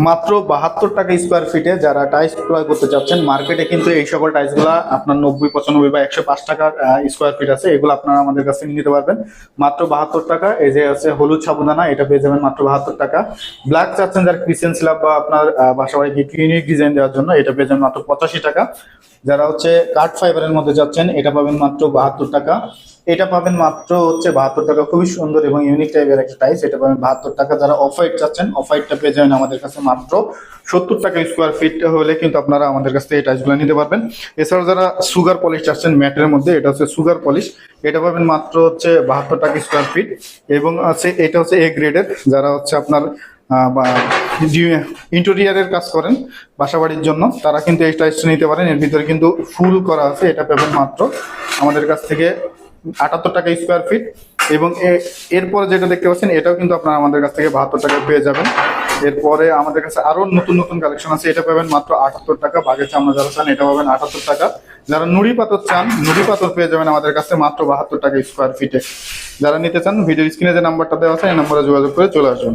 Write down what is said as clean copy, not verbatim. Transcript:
মাত্র 72 টাকা স্কোয়ার ফিটে যারা টাইলস ক্রয় করতে চাচ্ছেন, মার্কেটে কিন্তু এই সকল টাইলস গুলা আপনার 90, 95 বা 105 টাকার স্কোয়ার ফিট আছে, এগুলো আপনারা আমাদের কাছে নিতে পারবেন মাত্র 72 টাকা। এই যে আছে হলুদ সাবুদানা, এটা পেয়ে যাবেন মাত্র 72 টাকা। ব্ল্যাক চাচ্ছেন যারা ক্রিশ্চিয়ান স্ল্যাব বা আপনার বাসা বাড়িকে ইউনিক ডিজাইন দেওয়ার জন্য, এটা পেয়ে যাবেন মাত্র 85 টাকা। যারা হচ্ছে কাঠ ফাইবারের মধ্যে যাচ্ছেন, এটা পাবেন মাত্র 72 টাকা। এটা পাবেন মাত্র হচ্ছে 72 টাকা, খুবই সুন্দর এবং ইউনিক টাইপের একটা টাইলস, এটা পাবেন 72 টাকা। যারা অফ হোয়াইট চাচ্ছেন, অফ হোয়াইটটা পেয়ে যাবেন আমাদের কাছে মাত্র 70 টাকা স্কোয়ার ফিট হলে কিন্তু আপনারা আমাদের কাছ থেকে এই টাইলসগুলো নিতে পারবেন। এছাড়াও যারা সুগার পলিশ চাচ্ছেন ম্যাটের মধ্যে, এটা হচ্ছে সুগার পলিশ, এটা পাবেন মাত্র হচ্ছে 72 টাকা স্কোয়ার ফিট। এবং আছে এটা হচ্ছে এ গ্রেডের, যারা হচ্ছে আপনার ইন্টেরিয়ারের কাজ করেন বাসা বাড়ির জন্য, তারা কিন্তু এই টাইলসটা নিতে পারেন। এর ভিতরে কিন্তু ফুল করা আছে, এটা পাবেন মাত্র আমাদের কাছ থেকে 78 টাকা স্কোয়ার ফিট। এবং এরপরে যেটা দেখতে পাচ্ছেন, এটাও কিন্তু আপনারা আমাদের কাছ থেকে 72 টাকা পেয়ে যাবেন। এরপরে আমাদের কাছে আরো নতুন নতুন কালেকশন আছে, এটা পাবেন মাত্র 78 টাকা। বাঘের চামড়া যারা চান, এটা পাবেন 78 টাকা। যারা নুড়ি পাথর চান, নুড়ি পাথর পেয়ে যাবেন আমাদের কাছে মাত্র 72 টাকা স্কোয়ার ফিটে। যারা নিতে চান, ভিডিও স্ক্রিনে যে নাম্বারটা দেওয়া আছে, এই নাম্বারে যোগাযোগ করে চলে আসুন।